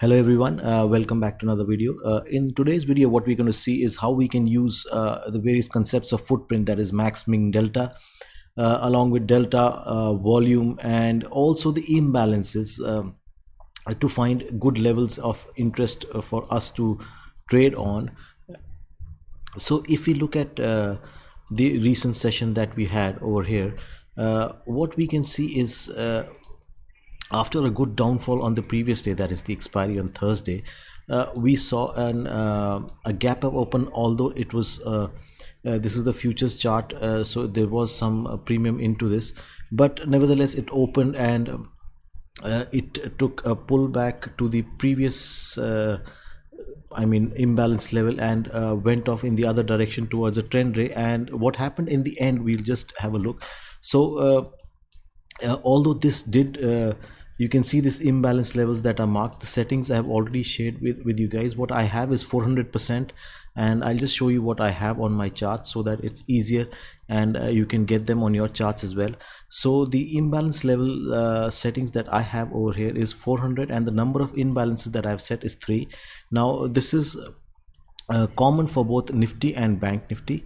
Hello everyone, welcome back to another video. In today's video, what we're going to see is how we can use the various concepts of footprint, that is max, min, delta, along with delta, volume, and also the imbalances to find good levels of interest for us to trade on. So if we look at the recent session that we had over here, what we can see is after a good downfall on the previous day, that is the expiry on Thursday, we saw a gap up open, although it was this is the futures chart, so there was some premium into this, but nevertheless it opened and it took a pullback to the previous imbalance level and went off in the other direction towards a trend ray. And what happened in the end, we'll just have a look. So although this did you can see this imbalance levels that are marked. The settings I have already shared with you guys. What I have is 400%, and I'll just show you what I have on my chart so that it's easier and you can get them on your charts as well. So the imbalance level settings that I have over here is 400, and the number of imbalances that I've set is 3. Now this is common for both Nifty and Bank Nifty.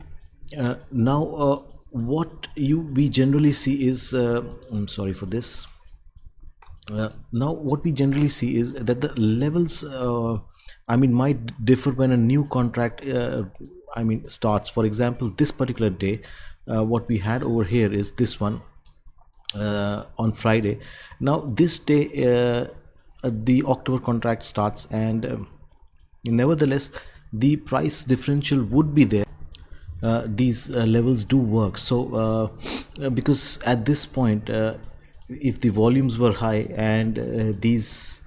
Now what we generally see is I'm sorry for this. Now what we generally see is that the levels might differ when a new contract starts. For example, this particular day, what we had over here is this one on Friday. Now this day the October contract starts, and nevertheless the price differential would be there. These levels do work. So because at this point, if the volumes were high and these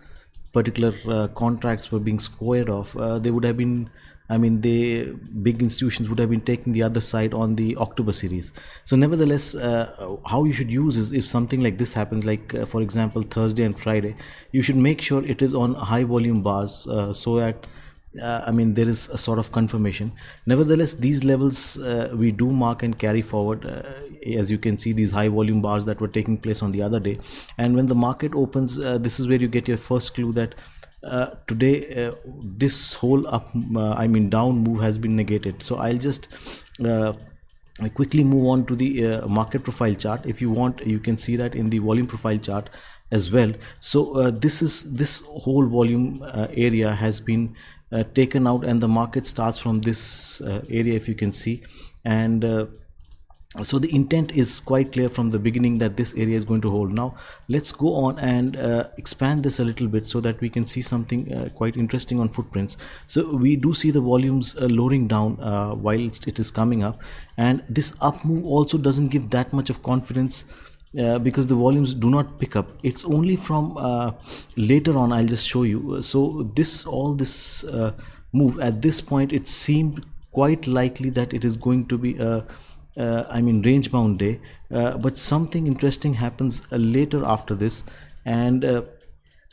particular contracts were being squared off, they would have been, the big institutions would have been taking the other side on the October series. So nevertheless, how you should use is, if something like this happens, like for example Thursday and Friday, you should make sure it is on high volume bars, so that there is a sort of confirmation. Nevertheless, these levels we do mark and carry forward. As you can see, these high volume bars that were taking place on the other day, and when the market opens, this is where you get your first clue that today this whole down move has been negated. So I'll just quickly move on to the market profile chart. If you want, you can see that in the volume profile chart as well. So this whole volume area has been taken out, and the market starts from this area, if you can see. And so the intent is quite clear from the beginning that this area is going to hold. Now let's go on and expand this a little bit so that we can see something quite interesting on footprints. So we do see the volumes lowering down whilst it is coming up, and this up move also doesn't give that much of confidence because the volumes do not pick up. It's only from later on. I'll just show you. So this move at this point, it seemed quite likely that it is going to be a range bound day, but something interesting happens later after this, and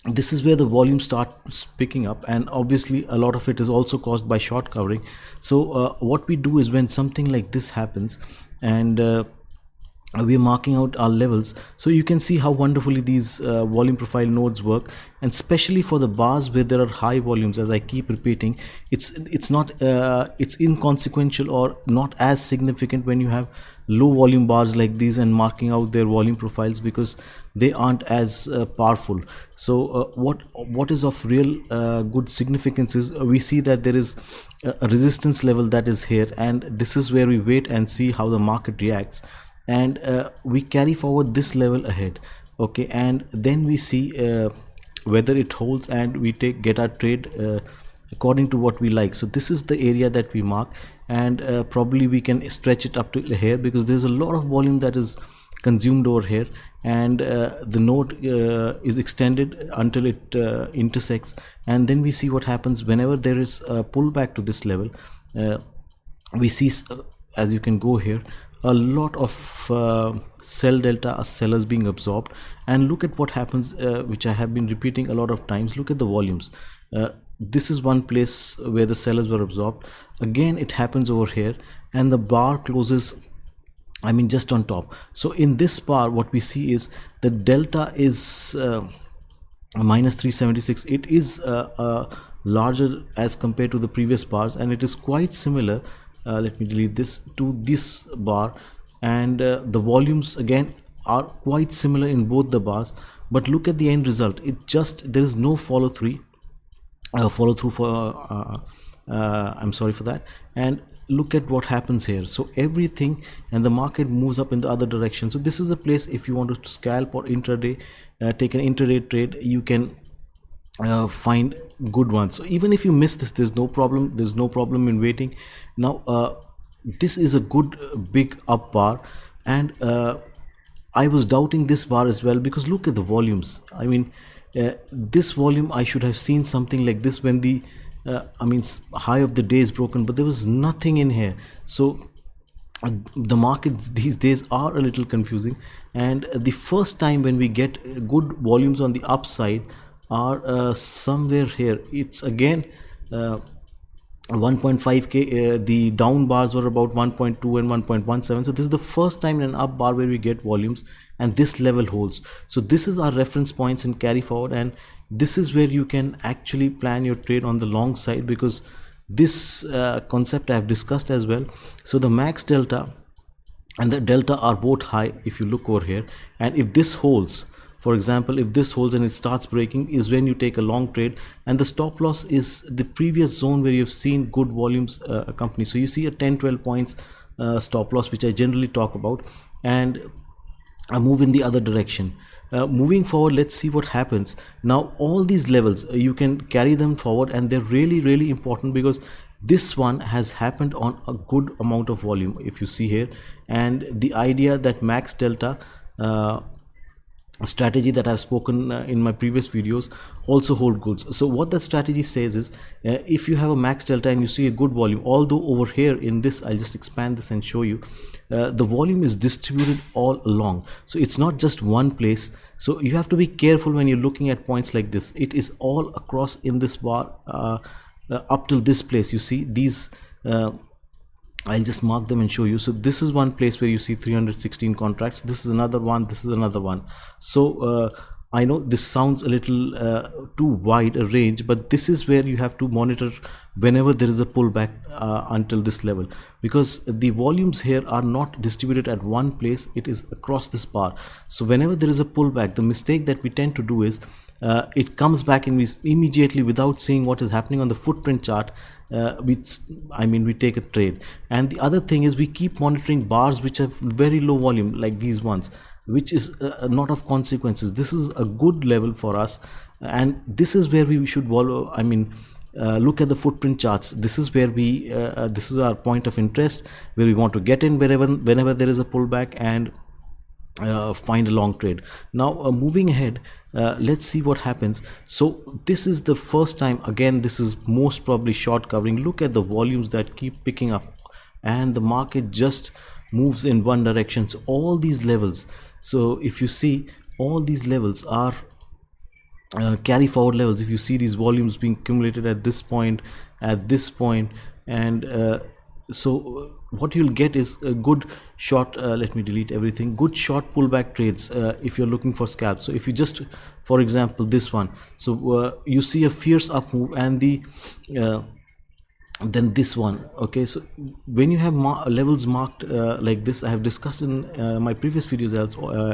this is where the volume starts picking up, and obviously a lot of it is also caused by short covering. So what we do is, when something like this happens and we're marking out our levels, so you can see how wonderfully these volume profile nodes work, and especially for the bars where there are high volumes. As I keep repeating, it's not it's inconsequential or not as significant when you have low volume bars like these and marking out their volume profiles, because they aren't as powerful. So what is of real good significance is we see that there is a resistance level that is here, and this is where we wait and see how the market reacts, and we carry forward this level ahead. Okay, and then we see whether it holds, and we get our trade according to what we like. So this is the area that we mark, and probably we can stretch it up to here, because there's a lot of volume that is consumed over here, and the node is extended until it intersects, and then we see what happens whenever there is a pullback to this level. We see, as you can go here, a lot of sell delta sellers being absorbed, and look at what happens, which I have been repeating a lot of times. Look at the volumes. This is one place where the sellers were absorbed. Again, it happens over here, and the bar closes just on top. So in this bar, what we see is the delta is minus 376. It is larger as compared to the previous bars, and it is quite similar, let me delete this, to this bar. And the volumes again are quite similar in both the bars, but look at the end result. It just, there is no follow through for I'm sorry for that. And look at what happens here. So everything, and the market moves up in the other direction. So this is a place, if you want to scalp or intraday, take an intraday trade, you can find good ones. So even if you miss this, there's no problem in waiting. Now this is a good big up bar, and I was doubting this bar as well, because look at the volumes. I mean, this volume, I should have seen something like this when the high of the day is broken, but there was nothing in here. So the markets these days are a little confusing, and the first time when we get good volumes on the upside are somewhere here. It's again 1.5k. The down bars were about 1.2 and 1.17. so this is the first time in an up bar where we get volumes, and this level holds. So this is our reference points and carry forward, and this is where you can actually plan your trade on the long side, because this concept I have discussed as well. So the max delta and the delta are both high if you look over here, and if this holds, for example, if this holds and it starts breaking, is when you take a long trade. And the stop loss is the previous zone where you've seen good volumes accompany. So you see a 10-12 points stop loss, which I generally talk about, and I move in the other direction. Moving forward, let's see what happens. Now all these levels, you can carry them forward, and they're really important, because this one has happened on a good amount of volume, if you see here. And the idea that max delta strategy that I've spoken in my previous videos also hold good. So what that strategy says is, if you have a max delta and you see a good volume, although over here in this, I'll just expand this and show you, the volume is distributed all along. So it's not just one place. So you have to be careful when you're looking at points like this. It is all across in this bar up till this place. You see these, I'll just mark them and show you. So this is one place where you see 316 contracts. This is another one. This is another one. So I know this sounds a little too wide a range, but this is where you have to monitor whenever there is a pullback until this level, because the volumes here are not distributed at one place. It is across this bar. So whenever there is a pullback, the mistake that we tend to do is it comes back, and we immediately, without seeing what is happening on the footprint chart, we take a trade. And the other thing is, we keep monitoring bars which have very low volume, like these ones, which is not of consequences. This is a good level for us, and this is where we should follow. Look at the footprint charts. This is where we this is our point of interest, where we want to get in whenever there is a pullback, and find a long trade. Now moving ahead, let's see what happens. So this is the first time, again this is most probably short covering. Look at the volumes that keep picking up, and the market just moves in one direction. So all these levels, so if you see, all these levels are carry forward levels. If you see these volumes being accumulated at this point, and so what you'll get is a good short, let me delete everything, good short pullback trades if you're looking for scalps. So if you just, for example, this one, so you see a fierce up move, and the then this one. Okay, so when you have levels marked like this, I have discussed in my previous videos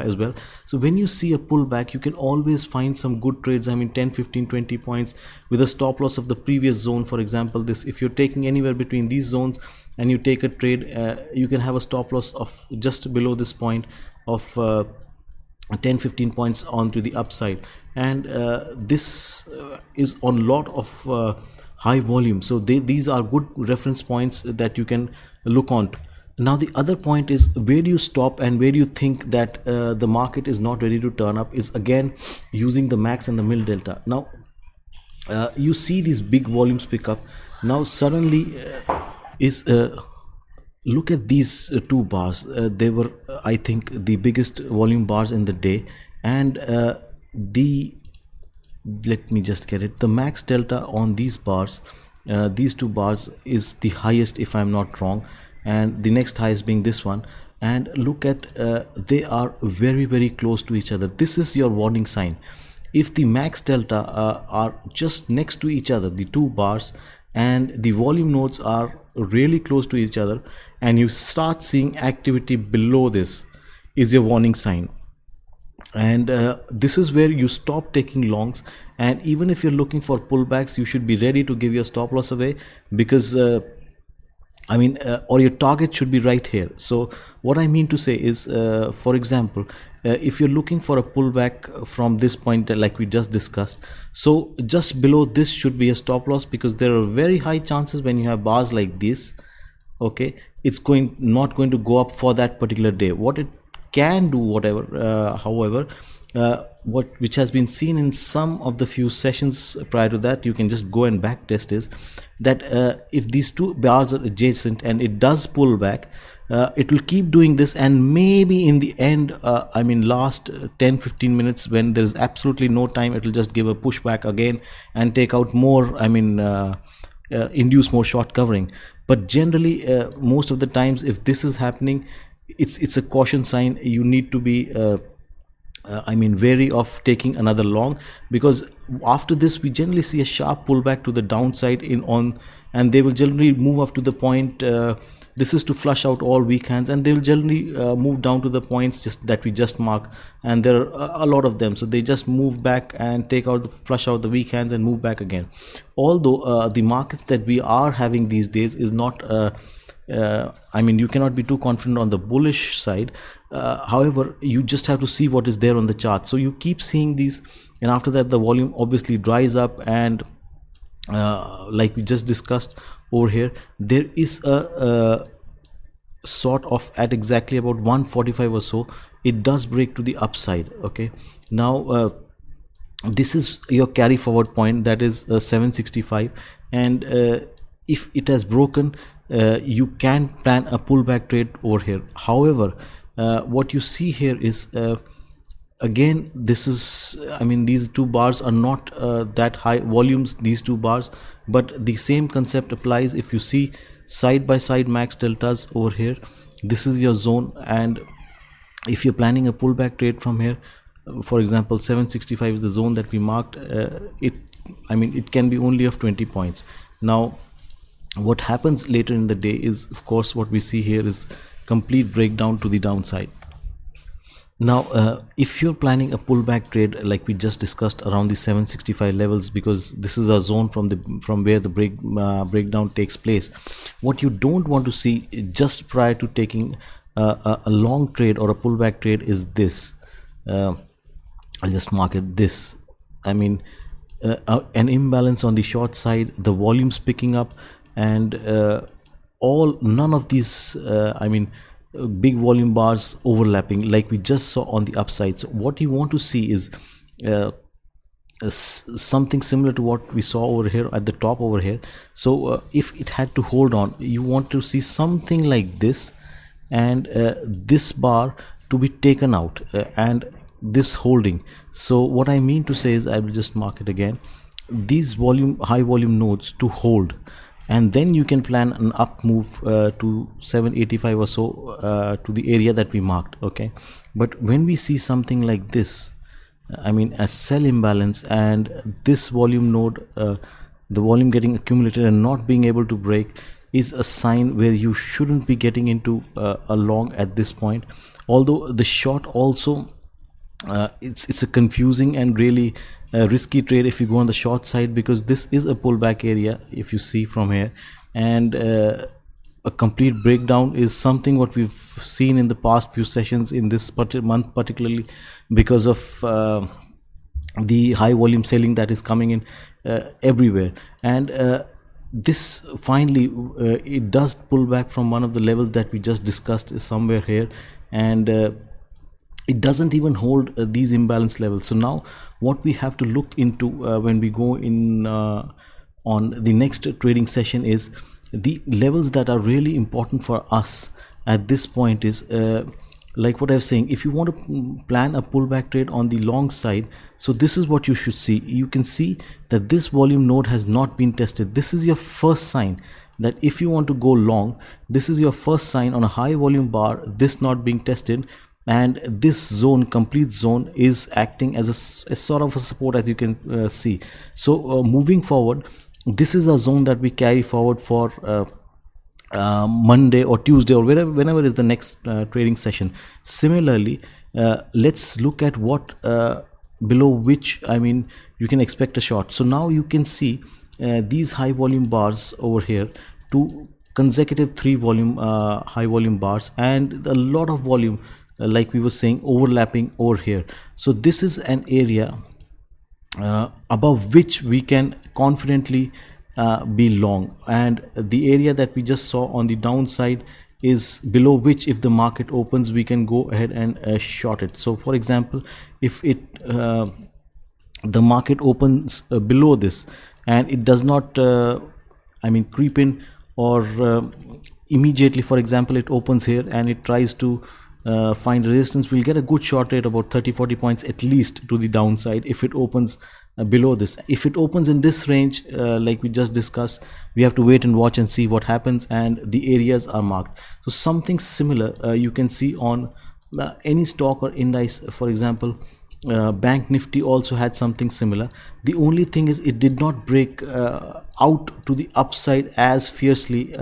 as well. So when you see a pullback, you can always find some good trades. 10, 15, 20 points with a stop loss of the previous zone. For example, this, if you're taking anywhere between these zones and you take a trade, you can have a stop loss of just below this point of 10, 15 points onto the upside. And this is on a lot of high volume. So these are good reference points that you can look on. Now the other point is, where do you stop and where do you think that the market is not ready to turn up, is again using the max and the mil delta. Now you see these big volumes pick up. Now suddenly look at these two bars. They were, I think, the biggest volume bars in the day, and let me just get it, the max delta on these bars, these two bars, is the highest if I'm not wrong, and the next highest being this one. And look at they are very close to each other. This is your warning sign. if the max delta are just next to each other, the two bars, and the volume nodes are really close to each other, and you start seeing activity below this, is your warning sign. And this is where you stop taking longs. And even if you're looking for pullbacks, you should be ready to give your stop loss away, because or your target should be right here. So what I mean to say is, for example, if you're looking for a pullback from this point, like we just discussed, so just below this should be a stop loss, because there are very high chances when you have bars like this, okay, it's not going to go up for that particular day. What it can do, however, which has been seen in some of the few sessions prior to that, you can just go and back test, is that if these two bars are adjacent and it does pull back, it will keep doing this, and maybe in the end, last 10-15 minutes, when there is absolutely no time, it will just give a pushback again and take out more, induce more short covering. But generally, most of the times, if this is happening, it's a caution sign. You need to be wary of taking another long, because after this we generally see a sharp pullback to the downside and they will generally move up to the point, this is to flush out all weak hands, and they will generally move down to the points that we just marked, and there are a lot of them. So they just move back and flush out the weak hands and move back again. Although the markets that we are having these days is not you cannot be too confident on the bullish side. However, you just have to see what is there on the chart. So you keep seeing these, and after that the volume obviously dries up, and like we just discussed over here, there is a sort of at exactly about 145 or so, it does break to the upside. Okay, now this is your carry forward point, that is 765, and if it has broken, you can plan a pullback trade over here. However, what you see here is, again, this is, these two bars are not that high volumes, these two bars, but the same concept applies. If you see side by side max deltas over here, this is your zone, and if you're planning a pullback trade from here, for example 765 is the zone that we marked, it can be only of 20 points. Now what happens later in the day is, of course, what we see here is complete breakdown to the downside. Now if you're planning a pullback trade like we just discussed around the 765 levels, because this is a zone from where the breakdown takes place, what you don't want to see just prior to taking a long trade or a pullback trade is this. I'll just mark it this. An imbalance on the short side, the volumes picking up, and none of these big volume bars overlapping like we just saw on the upside. So what you want to see is something similar to what we saw over here at the top over here. So if it had to hold on, you want to see something like this, and this bar to be taken out, and this holding. So what I mean to say is, I will just mark it again, these high volume nodes to hold, and then you can plan an up move to 785 or so, to the area that we marked. Okay, but when we see something like this, a sell imbalance, and this volume node, the volume getting accumulated and not being able to break, is a sign where you shouldn't be getting into a long at this point. Although the short also, it's a confusing and really risky trade if you go on the short side, because this is a pullback area if you see from here, and a complete breakdown is something what we've seen in the past few sessions in this month, particularly because of the high volume selling that is coming in everywhere. And this finally it does pull back from one of the levels that we just discussed, is somewhere here, and it doesn't even hold these imbalance levels. So now what we have to look into when we go in on the next trading session is the levels that are really important for us at this point is like what I was saying, if you want to plan a pullback trade on the long side, so this is what you should see. You can see that this volume node has not been tested. This is your first sign that if you want to go long, this is your first sign on a high volume bar, this not being tested. and this zone, complete zone, is acting as a sort of a support, as you can see. So moving forward, this is a zone that we carry forward for Monday or Tuesday or whenever is the next trading session. Similarly, let's look at what below which, I mean, you can expect a short. So now you can see these high volume bars over here, two consecutive 3 volume high volume bars, and a lot of volume, like we were saying, overlapping over here. So this is an area above which we can confidently be long, and the area that we just saw on the downside is below which, if the market opens, we can go ahead and short it. So for example, if it the market opens below this and it does not I mean creep in, or immediately, for example, it opens here and it tries to find resistance, we'll get a good short rate, about 30-40 points at least to the downside if it opens below this. If it opens in this range, like we just discussed, we have to wait and watch and see what happens, and the areas are marked. So something similar you can see on any stock or index. For example, Bank Nifty also had something similar. The only thing is it did not break out to the upside as fiercely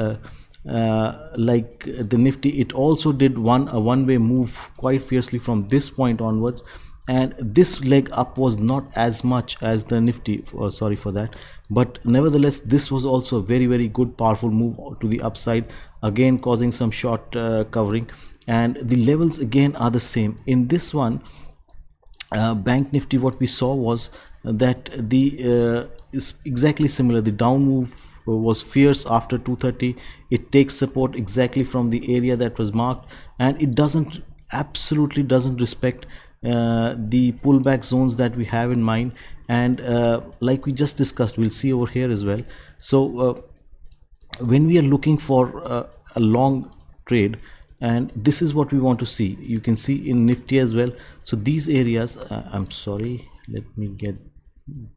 like the Nifty. It also did a one-way move quite fiercely from this point onwards, and this leg up was not as much as the Nifty, sorry for that, but nevertheless this was also a very good powerful move to the upside, again causing some short covering, and the levels again are the same. In this one, Bank Nifty, what we saw was that the is exactly similar. The down move was fierce after 230. It takes support exactly from the area that was marked, and it absolutely doesn't respect the pullback zones that we have in mind. And like we just discussed, we'll see over here as well. So when we are looking for a long trade, and this is what we want to see, you can see in Nifty as well. So these areas, I'm sorry, let me get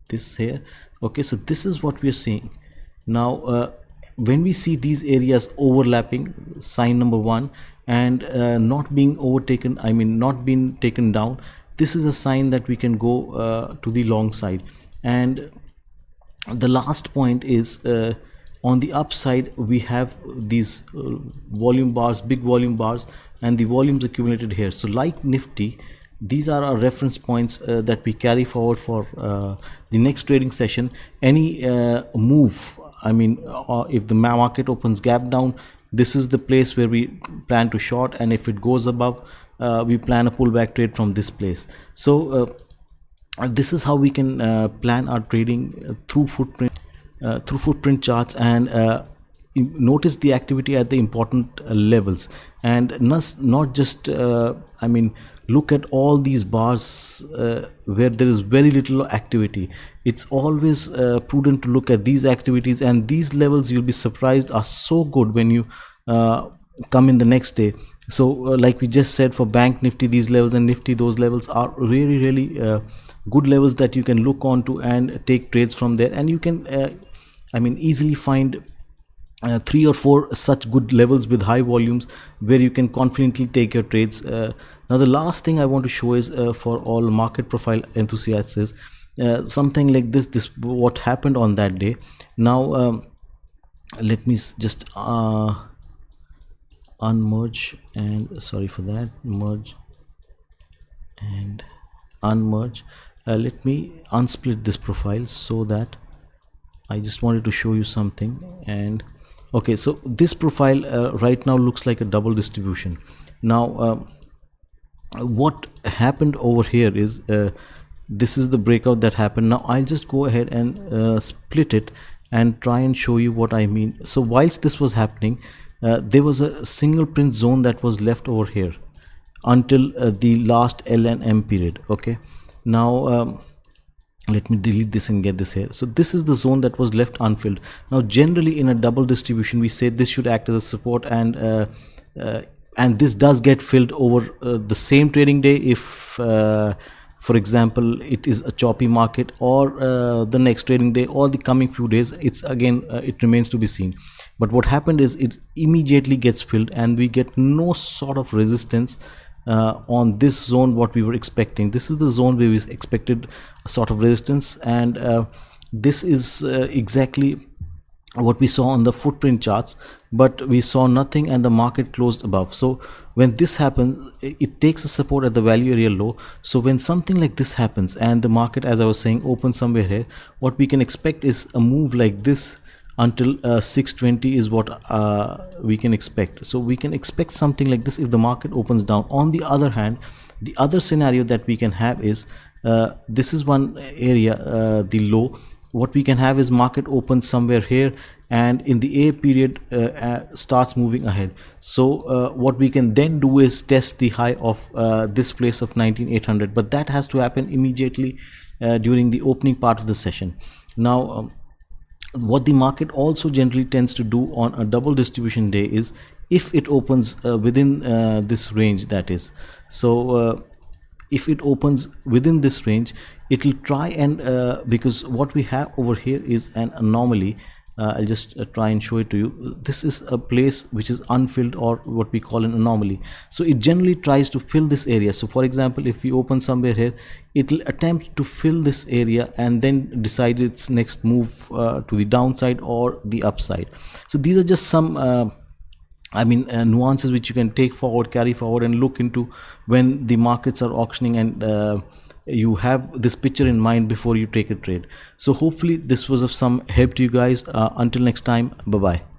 this here. Okay, so this is what we are seeing now. When we see these areas overlapping, sign number 1, and not being overtaken, I mean not being taken down, this is a sign that we can go to the long side. And the last point is on the upside we have these volume bars, big volume bars, and the volumes accumulated here. So like Nifty, these are our reference points that we carry forward for the next trading session. Any move, I mean if the market opens gap down, this is the place where we plan to short, and if it goes above, we plan a pullback trade from this place. So this is how we can plan our trading through footprint charts, and notice the activity at the important levels, and not just I mean look at all these bars where there is very little activity. It's always prudent to look at these activities, and these levels, you'll be surprised, are so good when you come in the next day. So like we just said, for Bank Nifty, these levels, and Nifty, those levels are really good levels that you can look on to and take trades from there. And you can I mean easily find 3 or 4 such good levels with high volumes where you can confidently take your trades. Now the last thing I want to show is for all market profile enthusiasts is something like this what happened on that day. Now let me just unmerge, and sorry for that, merge and unmerge. Let me unsplit this profile so that I just wanted to show you something. And okay, so this profile right now looks like a double distribution. Now what happened over here is this is the breakout that happened. Now I'll just go ahead and split it and try and show you what I mean. So whilst this was happening, there was a single print zone that was left over here until the last L and M period. Okay, now let me delete this and get this here. So this is the zone that was left unfilled. Now generally in a double distribution, we say this should act as a support, and this does get filled over the same trading day if for example it is a choppy market, or the next trading day, or the coming few days. It's again it remains to be seen. But what happened is it immediately gets filled, and we get no sort of resistance on this zone what we were expecting. This is the zone where we expected a sort of resistance, and this is exactly what we saw on the footprint charts, but we saw nothing and the market closed above. So when this happens, it takes a support at the value area low. So when something like this happens and the market, as I was saying, opens somewhere here, what we can expect is a move like this until 620 is what we can expect. So we can expect something like this if the market opens down. On the other hand, the other scenario that we can have is this is one area, the low. What we can have is market opens somewhere here, and in the A period starts moving ahead. So what we can then do is test the high of this place of 19800, but that has to happen immediately during the opening part of the session. Now what the market also generally tends to do on a double distribution day is, if it opens within this range, that is, so if it opens within this range, it will try and because what we have over here is an anomaly. I'll just try and show it to you. This is a place which is unfilled, or what we call an anomaly. So it generally tries to fill this area. So for example, if we open somewhere here, it will attempt to fill this area and then decide its next move to the downside or the upside. So these are just some nuances which you can take forward, carry forward, and look into when the markets are auctioning, and you have this picture in mind before you take a trade. So hopefully this was of some help to you guys. Until next time, bye bye.